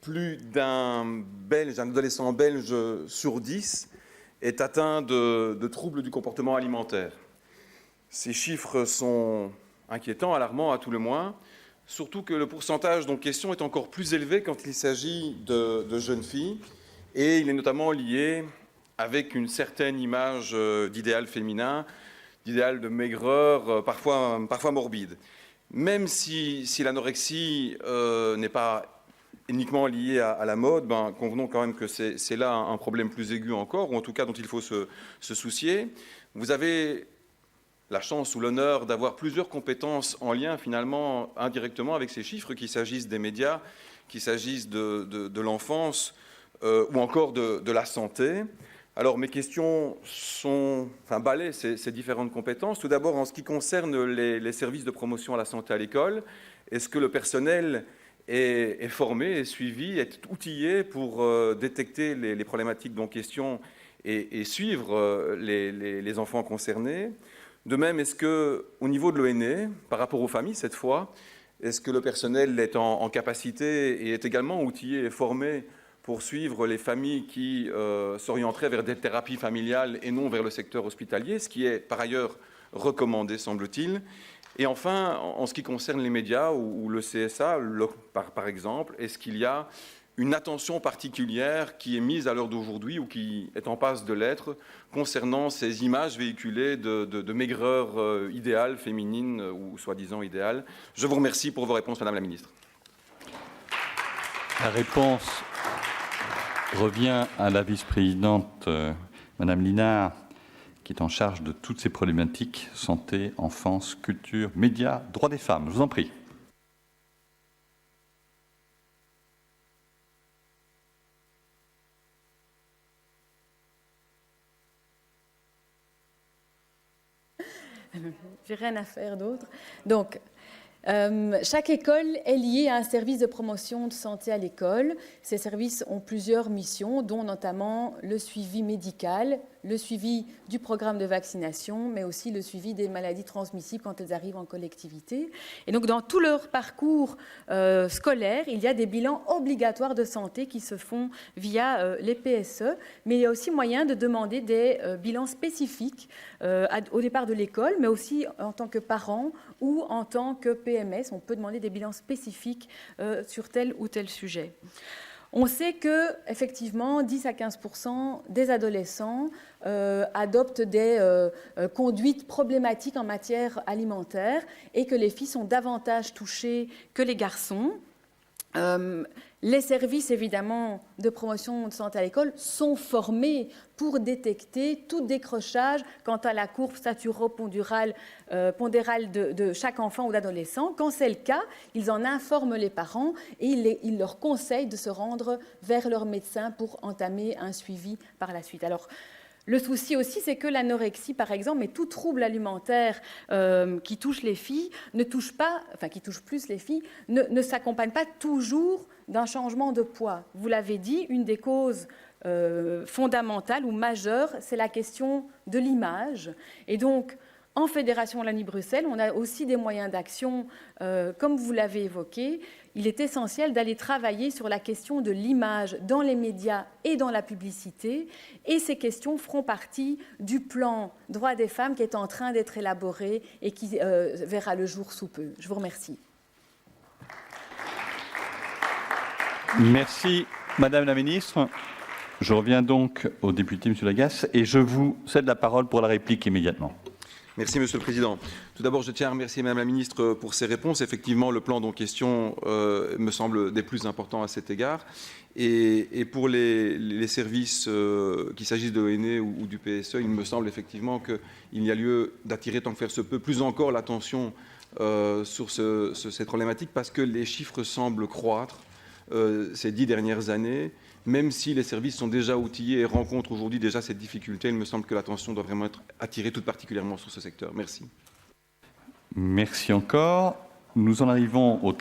plus d'un Belge, un adolescent belge sur 10 est atteint de troubles du comportement alimentaire. Ces chiffres sont inquiétants, alarmants à tout le moins, surtout que le pourcentage en question est encore plus élevé quand il s'agit de jeunes filles, et il est notamment lié avec une certaine image d'idéal féminin, d'idéal de maigreur, parfois morbide. Même si l'anorexie n'est pas uniquement liée à la mode, convenons quand même que c'est là un problème plus aigu encore, ou en tout cas dont il faut se soucier. Vous avez la chance ou l'honneur d'avoir plusieurs compétences en lien finalement indirectement avec ces chiffres, qu'il s'agisse des médias, qu'il s'agisse de l'enfance ou encore de la santé. Alors mes questions balaient ces différentes compétences. Tout d'abord en ce qui concerne les services de promotion à la santé à l'école, est-ce que le personnel est formé, est suivi, est outillé pour détecter les problématiques en question et suivre les enfants concernés? De même, est-ce qu'au niveau de l'ONE, par rapport aux familles cette fois, est-ce que le personnel est en capacité et est également outillé et formé pour suivre les familles qui s'orienteraient vers des thérapies familiales et non vers le secteur hospitalier, ce qui est par ailleurs recommandé, semble-t-il? Et enfin, en ce qui concerne les médias ou le CSA, par exemple, est-ce qu'il y a une attention particulière qui est mise à l'heure d'aujourd'hui ou qui est en passe de l'être concernant ces images véhiculées de maigreur idéale, féminine ou soi-disant idéale? Je vous remercie pour vos réponses, Madame la Ministre. La réponse revient à la vice-présidente, Madame Linard, qui est en charge de toutes ces problématiques, santé, enfance, culture, médias, droits des femmes. Je vous en prie. J'ai rien à faire d'autre. Donc, chaque école est liée à un service de promotion de santé à l'école. Ces services ont plusieurs missions, dont notamment le suivi médical, le suivi du programme de vaccination, mais aussi le suivi des maladies transmissibles quand elles arrivent en collectivité. Et donc, dans tout leur parcours scolaire, il y a des bilans obligatoires de santé qui se font via les PSE, mais il y a aussi moyen de demander des bilans spécifiques au départ de l'école, mais aussi en tant que parent ou en tant que PMS. On peut demander des bilans spécifiques sur tel ou tel sujet. On sait que, effectivement, 10 à 15% des adolescents adoptent des conduites problématiques en matière alimentaire et que les filles sont davantage touchées que les garçons. Les services, évidemment, de promotion de santé à l'école sont formés pour détecter tout décrochage quant à la courbe staturo-pondérale de chaque enfant ou d'adolescent. Quand c'est le cas, ils en informent les parents et ils leur conseillent de se rendre vers leur médecin pour entamer un suivi par la suite. Alors, le souci aussi, c'est que l'anorexie, par exemple, et tout trouble alimentaire qui touche les filles, qui touche plus les filles, ne s'accompagne pas toujours d'un changement de poids. Vous l'avez dit, une des causes fondamentales ou majeures, c'est la question de l'image. Et donc, en Fédération Wallonie-Bruxelles, on a aussi des moyens d'action, comme vous l'avez évoqué. Il est essentiel d'aller travailler sur la question de l'image dans les médias et dans la publicité. Et ces questions feront partie du plan droits des femmes qui est en train d'être élaboré et qui verra le jour sous peu. Je vous remercie. Merci, Madame la Ministre. Je reviens donc au député, M. Lagasse, et je vous cède la parole pour la réplique immédiatement. Merci, Monsieur le Président. Tout d'abord, je tiens à remercier Madame la Ministre pour ses réponses. Effectivement, le plan en question me semble des plus importants à cet égard. Et pour les services, qu'il s'agisse de l'ONE ou du PSE, il me semble effectivement qu'il y a lieu d'attirer, tant que faire se peut, plus encore l'attention sur cette problématique, parce que les chiffres semblent croître ces 10 dernières années. Même si les services sont déjà outillés et rencontrent aujourd'hui déjà cette difficulté, il me semble que l'attention doit vraiment être attirée tout particulièrement sur ce secteur. Merci. Merci encore. Nous en arrivons au